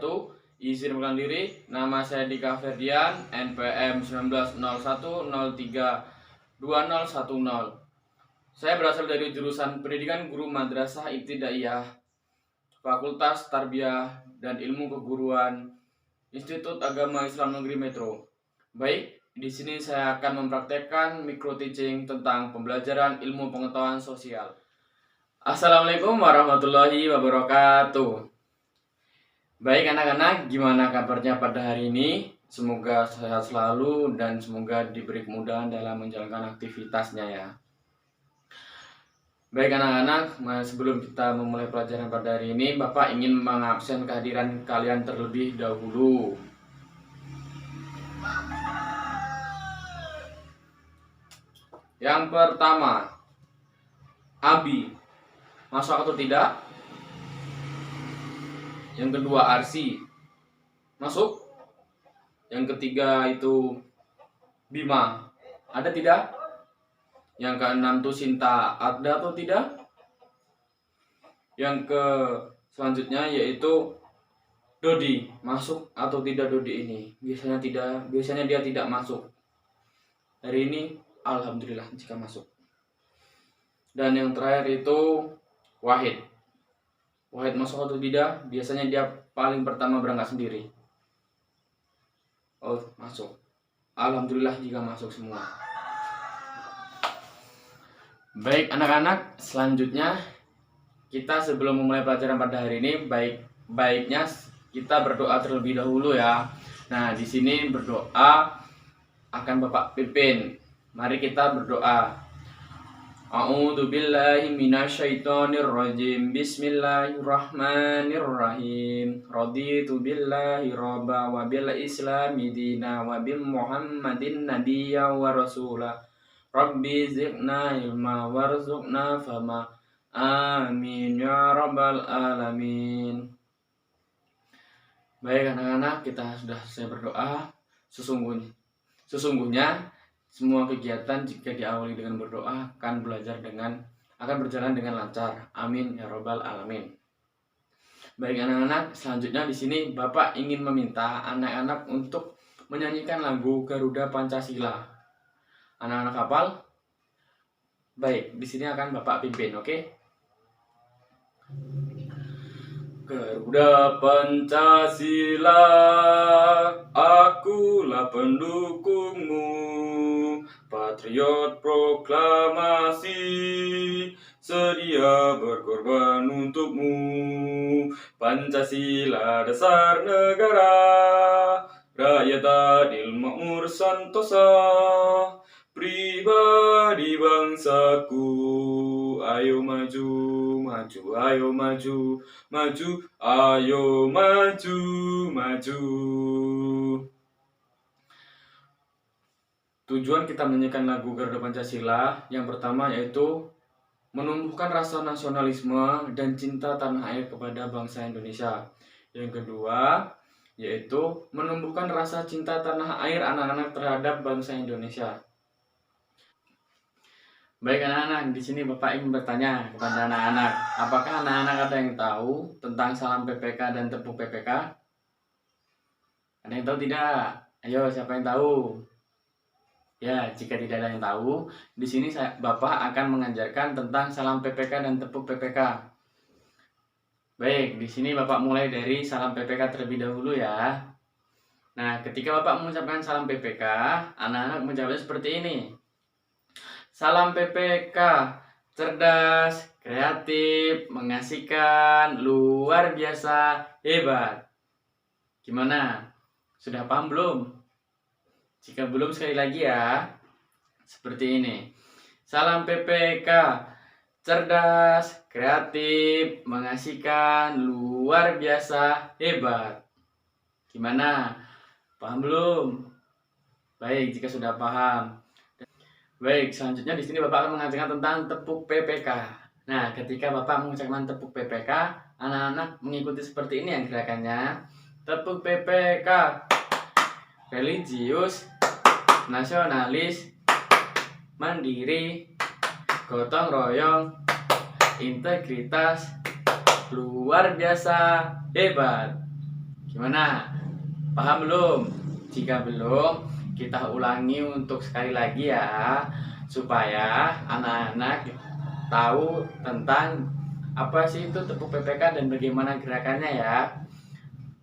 wabarakatuh. Izin mengenalkan diri, nama saya Dika Ferdian, NPM 1901032010. Saya berasal dari jurusan Pendidikan Guru Madrasah Ibtidaiyah, Fakultas Tarbiyah dan Ilmu Keguruan, Institut Agama Islam Negeri Metro. Baik, di sini saya akan mempraktekkan micro teaching tentang pembelajaran ilmu pengetahuan sosial. Assalamualaikum warahmatullahi wabarakatuh. Baik anak-anak, gimana kabarnya pada hari ini? Semoga sehat selalu dan semoga diberi kemudahan dalam menjalankan aktivitasnya ya. Baik anak-anak, sebelum kita memulai pelajaran pada hari ini, Bapak ingin mengabsen kehadiran kalian terlebih dahulu. Yang pertama, Abi, masuk atau tidak? Yang kedua, Arsi, masuk. Yang ketiga itu Bima, ada tidak? Yang keenam itu Sinta, ada atau tidak? Yang ke selanjutnya yaitu Dodi, masuk atau tidak Dodi ini? Biasanya tidak, biasanya dia tidak masuk. Hari ini alhamdulillah jika masuk. Dan yang terakhir itu Wahid. Wahid masuk atau tidak? Biasanya dia paling pertama berangkat sendiri. Oh, masuk. Alhamdulillah jika masuk semua. Baik anak-anak, selanjutnya kita sebelum memulai pelajaran pada hari ini baiknya kita berdoa terlebih dahulu ya. Nah, di sini berdoa akan Bapak pimpin. Mari kita berdoa. A'udzu billahi minasyaitonir rajim. Bismillahirrahmanirrahim. Raditu billahi robba wa bil islami dina wa bil muhammadin nabiyya wa rasula. Rabbi zidna ilma warzuqna fama. Amin ya rabbal alamin. Baik anak-anak, kita sudah selesai berdoa. Sesungguhnya semua kegiatan jika diawali dengan berdoa akan berjalan dengan lancar. Amin ya robbal alamin. Baik anak-anak, selanjutnya di sini Bapak ingin meminta anak-anak untuk menyanyikan lagu Garuda Pancasila. Anak-anak hafal? Baik, di sini akan Bapak pimpin, oke? Garuda Pancasila, akulah pendukungmu. Patriot proklamasi, sedia berkorban untukmu. Pancasila dasar negara, rakyat adil makmur santosa. Pribadi bangsaku, ayo maju, maju, ayo maju, maju, ayo maju, maju. Tujuan kita menyanyikan lagu Garuda Pancasila yang pertama yaitu menumbuhkan rasa nasionalisme dan cinta tanah air kepada bangsa Indonesia. Yang kedua yaitu menumbuhkan rasa cinta tanah air anak-anak terhadap bangsa Indonesia. Baik anak-anak, di sini Bapak ingin bertanya kepada anak-anak, apakah anak-anak ada yang tahu tentang salam PPK dan tepuk PPK? Ada yang tahu tidak? Ayo, siapa yang tahu? Ya, jika tidak ada yang tahu, di sini Bapak akan mengajarkan tentang salam PPK dan tepuk PPK. Baik, di sini Bapak mulai dari salam PPK terlebih dahulu ya. Nah, ketika Bapak mengucapkan salam PPK, anak-anak menjawabnya seperti ini. Salam PPK, cerdas, kreatif, mengasihkan, luar biasa, hebat. Gimana? Sudah paham belum? Jika belum, sekali lagi ya. Seperti ini. Salam PPK, cerdas, kreatif, mengasihkan, luar biasa, hebat. Gimana? Paham belum? Baik, jika sudah paham. Baik, selanjutnya di sini Bapak akan mengajarkan tentang tepuk PPK. Nah, ketika Bapak mengucapkan tepuk PPK, anak-anak mengikuti seperti ini yang gerakannya. Tepuk PPK, religius, nasionalis, mandiri, gotong royong, integritas, luar biasa, hebat. Gimana? Paham belum? Jika belum, kita ulangi untuk sekali lagi ya, supaya anak-anak tahu tentang apa sih itu tepuk PPK dan bagaimana gerakannya ya.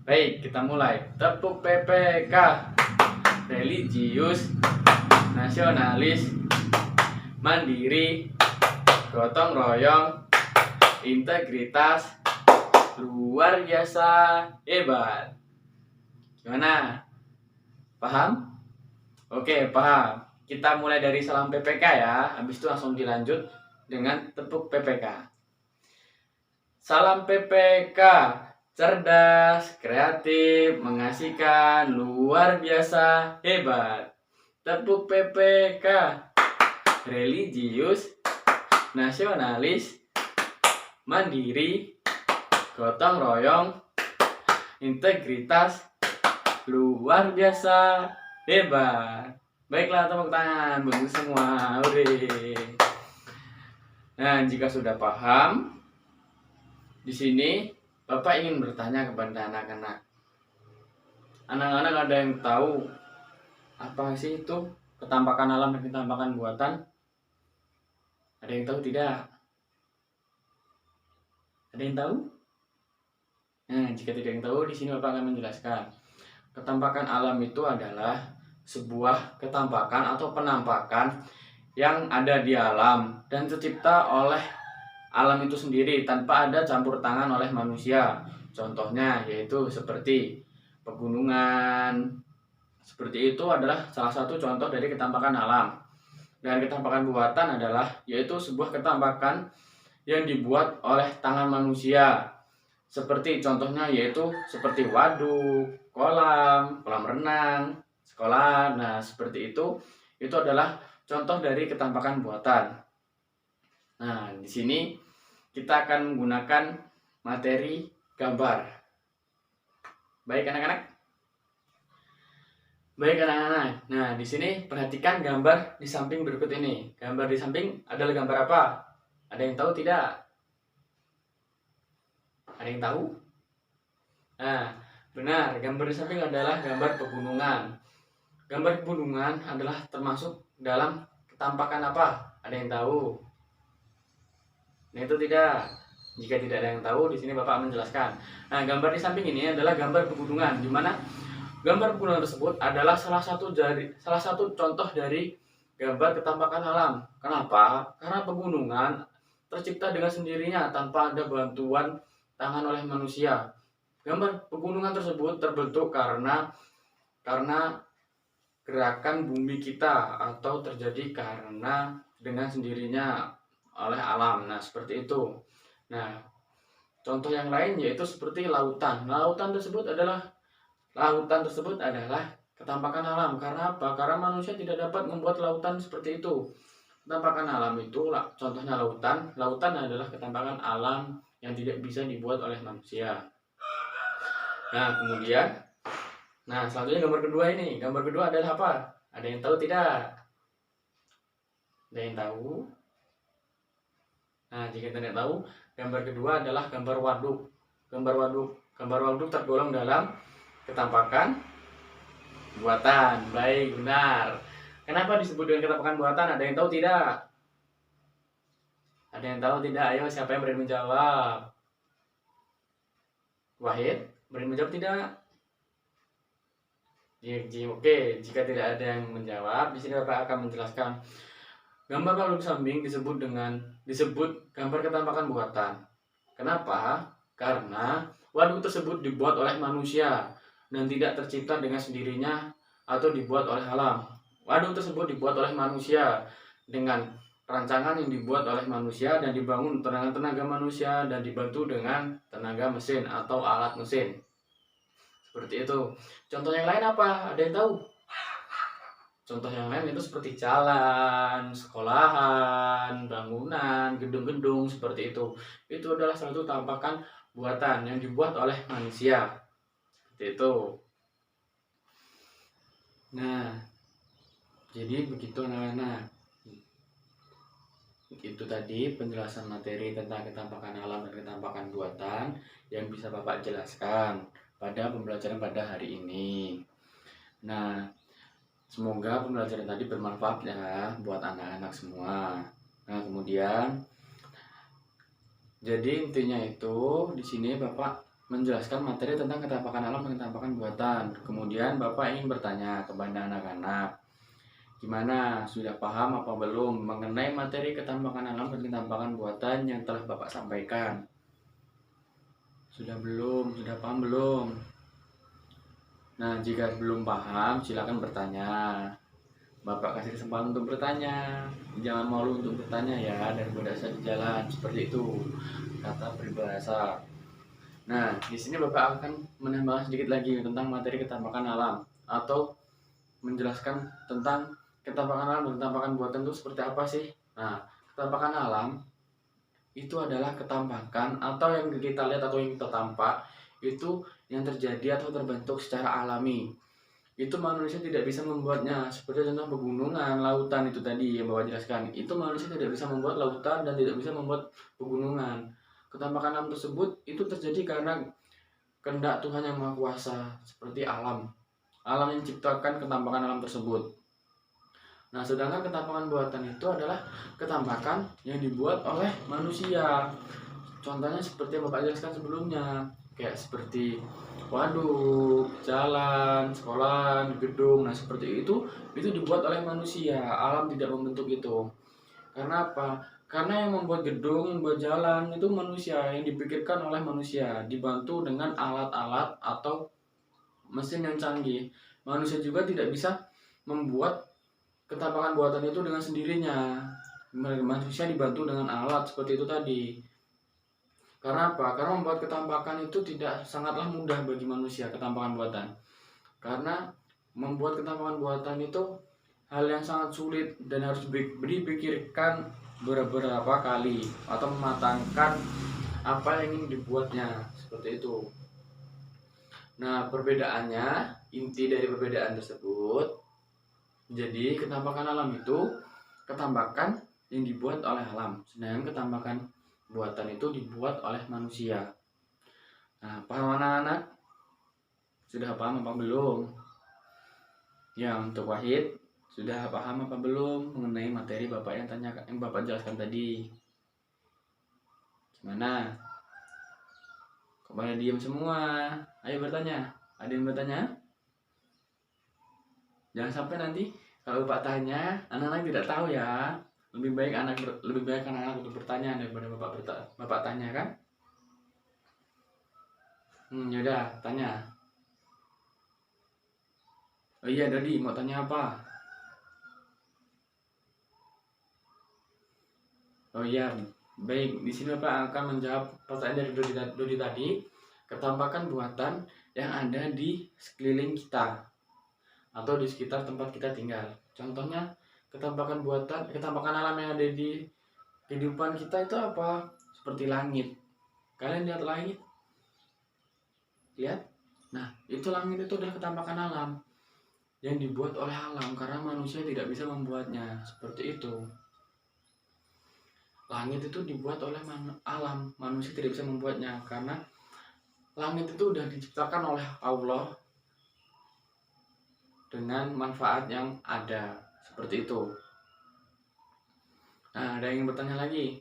Baik, kita mulai. Tepuk PPK, religius, nasionalis, mandiri, gotong royong, integritas, luar biasa, hebat. Gimana? Paham? Oke, paham. Kita mulai dari salam PPK ya. Habis itu langsung dilanjut dengan tepuk PPK. Salam PPK. Cerdas, kreatif, mengasihkan, luar biasa, hebat. Tepuk PPK. Religius, nasionalis, mandiri, gotong royong, integritas, luar biasa, hebat. Baiklah, tepuk tangan untuk semua. Ure. Nah, jika sudah paham, di sini Bapak ingin bertanya kepada anak-anak. Anak-anak ada yang tahu apa sih itu ketampakan alam dan ketampakan buatan? Ada yang tahu tidak? Ada yang tahu? Nah, jika tidak yang tahu, di sini Bapak akan menjelaskan. Ketampakan alam itu adalah sebuah ketampakan atau penampakan yang ada di alam dan tercipta oleh alam itu sendiri tanpa ada campur tangan oleh manusia. Contohnya yaitu seperti pegunungan. Seperti itu adalah salah satu contoh dari ketampakan alam. Dan ketampakan buatan adalah yaitu sebuah ketampakan yang dibuat oleh tangan manusia. Seperti contohnya yaitu seperti waduk, kolam renang, sekolah. Nah, seperti itu adalah contoh dari ketampakan buatan. Nah, di sini kita akan menggunakan materi gambar. Baik anak-anak? Baik anak-anak. Nah, di sini perhatikan gambar di samping berikut ini. Gambar di samping adalah gambar apa? Ada yang tahu tidak? Ada yang tahu? Nah, benar. Gambar di samping adalah gambar pegunungan. Gambar pegunungan adalah termasuk dalam ketampakan apa? Ada yang tahu? Nah, itu tidak. Jika tidak ada yang tahu, di sini Bapak menjelaskan. Nah, gambar di samping ini adalah gambar pegunungan, di mana gambar pegunungan tersebut adalah salah satu contoh dari gambar ketampakan alam. Kenapa? Karena pegunungan tercipta dengan sendirinya tanpa ada bantuan tangan oleh manusia. Gambar pegunungan tersebut terbentuk karena gerakan bumi kita atau terjadi karena dengan sendirinya oleh alam. Nah, seperti itu. Nah, contoh yang lain yaitu seperti lautan. Lautan tersebut adalah ketampakan alam. Karena apa? Karena manusia tidak dapat membuat lautan seperti itu. Ketampakan alam itu contohnya lautan. Lautan adalah ketampakan alam yang tidak bisa dibuat oleh manusia. Nah, kemudian selanjutnya gambar kedua ini. Gambar kedua adalah apa? Ada yang tahu tidak? Ada yang tahu? Nah, jika tidak tahu, gambar kedua adalah gambar waduk. Gambar waduk tergolong dalam ketampakan buatan. Baik, benar. Kenapa disebut dengan ketampakan buatan? Ada yang tahu tidak? Ada yang tahu tidak? Ayo, siapa yang berani menjawab? Wahid, berani menjawab tidak? Oke, jika tidak ada yang menjawab, di sini Bapak akan menjelaskan. Gambar waduk samping disebut gambar ketampakan buatan. Kenapa? Karena waduk tersebut dibuat oleh manusia dan tidak tercipta dengan sendirinya atau dibuat oleh alam. Waduk tersebut dibuat oleh manusia dengan rancangan yang dibuat oleh manusia dan dibangun dengan tenaga manusia dan dibantu dengan tenaga mesin atau alat mesin. Seperti itu. Contoh yang lain apa? Ada yang tahu? Contoh yang lain itu seperti jalan, sekolahan, bangunan, gedung-gedung seperti itu. Itu adalah salah satu tampakan buatan yang dibuat oleh manusia. Seperti itu. Nah, jadi begitu anak-anak. Itu tadi penjelasan materi tentang ketampakan alam dan ketampakan buatan yang bisa Bapak jelaskan. pada pembelajaran pada hari ini. Nah, semoga pembelajaran tadi bermanfaat ya buat anak-anak semua. Nah, kemudian jadi intinya itu di sini Bapak menjelaskan materi tentang ketampakan alam dan ketampakan buatan. Kemudian Bapak ingin bertanya kepada anak-anak, gimana? Sudah paham apa belum mengenai materi ketampakan alam dan ketampakan buatan yang telah Bapak sampaikan? Sudah belum? Sudah paham belum? Nah, jika belum paham, silakan bertanya. Bapak kasih kesempatan untuk bertanya. Jangan malu untuk bertanya ya, daripada saya di jalan. Seperti itu kata peribahasa. Nah, di sini Bapak akan menambahkan sedikit lagi tentang materi ketampakan alam atau menjelaskan tentang ketampakan alam dan ketampakan buatan itu seperti apa sih? Nah, ketampakan alam itu adalah ketampakan atau yang kita lihat atau yang kita tampak itu yang terjadi atau terbentuk secara alami. Itu manusia tidak bisa membuatnya, seperti contoh pegunungan, lautan itu tadi yang Bapak jelaskan. Itu manusia tidak bisa membuat lautan dan tidak bisa membuat pegunungan. Ketampakan alam tersebut itu terjadi karena kehendak Tuhan yang Maha Kuasa, seperti alam. Alam yang menciptakan ketampakan alam tersebut. Nah, sedangkan ketampakan buatan itu adalah ketampakan yang dibuat oleh manusia. Contohnya seperti yang Bapak jelaskan sebelumnya, kayak seperti waduk, jalan, sekolah, gedung. Nah, seperti itu dibuat oleh manusia. Alam tidak membentuk itu. Karena apa? Karena yang membuat gedung, yang membuat jalan itu manusia, yang dipikirkan oleh manusia, dibantu dengan alat-alat atau mesin yang canggih. Manusia juga tidak bisa membuat ketampakan buatan itu dengan sendirinya. Manusia dibantu dengan alat seperti itu tadi. Karena apa? Karena membuat ketampakan itu sangatlah mudah bagi manusia, ketampakan buatan. Karena membuat ketampakan buatan itu hal yang sangat sulit dan harus dipikirkan beberapa kali atau mematangkan apa yang ingin dibuatnya, seperti itu. Nah, perbedaannya, inti dari perbedaan tersebut, jadi ketampakan alam itu ketampakan yang dibuat oleh alam, sedangkan ketampakan buatan itu dibuat oleh manusia. Nah, paham anak-anak? Sudah paham apa belum? Ya, untuk Wahid, sudah paham apa belum mengenai materi Bapak yang Bapak jelaskan tadi? Gimana? Kok pada diam semua? Ayo bertanya. Ada yang bertanya? Jangan sampai nanti kalau Bapak tanya, anak-anak tidak tahu ya. Lebih baik anak-anak untuk bertanya daripada Bapak tanya kan? Yaudah, tanya. Oh iya, Dodi, mau tanya apa? Oh iya, baik. Di sini Bapak akan menjawab pertanyaan dari Dodi tadi. Ketampakan buatan yang ada di sekeliling kita atau di sekitar tempat kita tinggal. Contohnya, ketampakan alam yang ada di kehidupan kita itu apa? Seperti langit. Kalian lihat langit? Lihat? Nah, itu langit itu adalah ketampakan alam yang dibuat oleh alam karena manusia tidak bisa membuatnya. Seperti itu. Langit itu dibuat oleh alam, manusia tidak bisa membuatnya karena langit itu sudah diciptakan oleh Allah dengan manfaat yang ada. Seperti itu. Nah, ada yang bertanya lagi?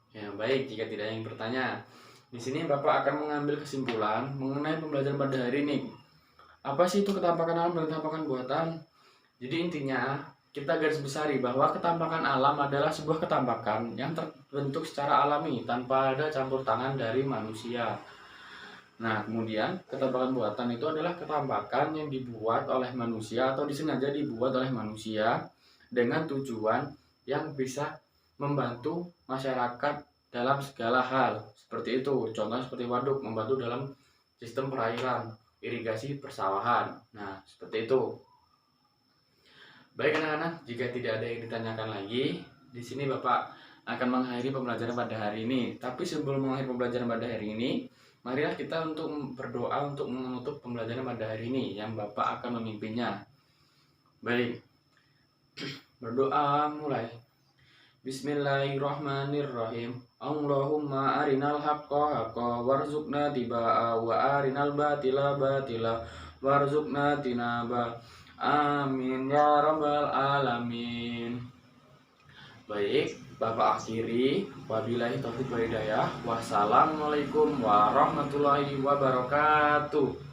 Ya, baik, jika tidak ada yang bertanya. Di sini Bapak akan mengambil kesimpulan mengenai pembelajaran pada hari ini. Apa sih itu ketampakan alam dan ketampakan buatan? Jadi intinya, kita garis besari bahwa ketampakan alam adalah sebuah ketampakan yang terbentuk secara alami tanpa ada campur tangan dari manusia. Nah, kemudian ketampakan buatan itu adalah ketampakan yang dibuat oleh manusia atau disengaja dibuat oleh manusia dengan tujuan yang bisa membantu masyarakat dalam segala hal. Seperti itu, contohnya seperti waduk membantu dalam sistem perairan, irigasi persawahan. Nah, seperti itu. Baik anak-anak, jika tidak ada yang ditanyakan lagi, di sini Bapak akan mengakhiri pembelajaran pada hari ini. Tapi sebelum mengakhiri pembelajaran pada hari ini, marilah kita untuk berdoa untuk menutup pembelajaran pada hari ini yang Bapak akan memimpinnya. Baik, berdoa mulai. Bismillahirrahmanirrahim. Allahumma arinal haqqa haqqa warzuqna tibaa wa arinal batila batila warzuqna tinaba. Amin ya rabbal alamin. Baik, Bapak akhiri. Wabillahi taufiq wal hidayah. Wassalamualaikum warahmatullahi wabarakatuh.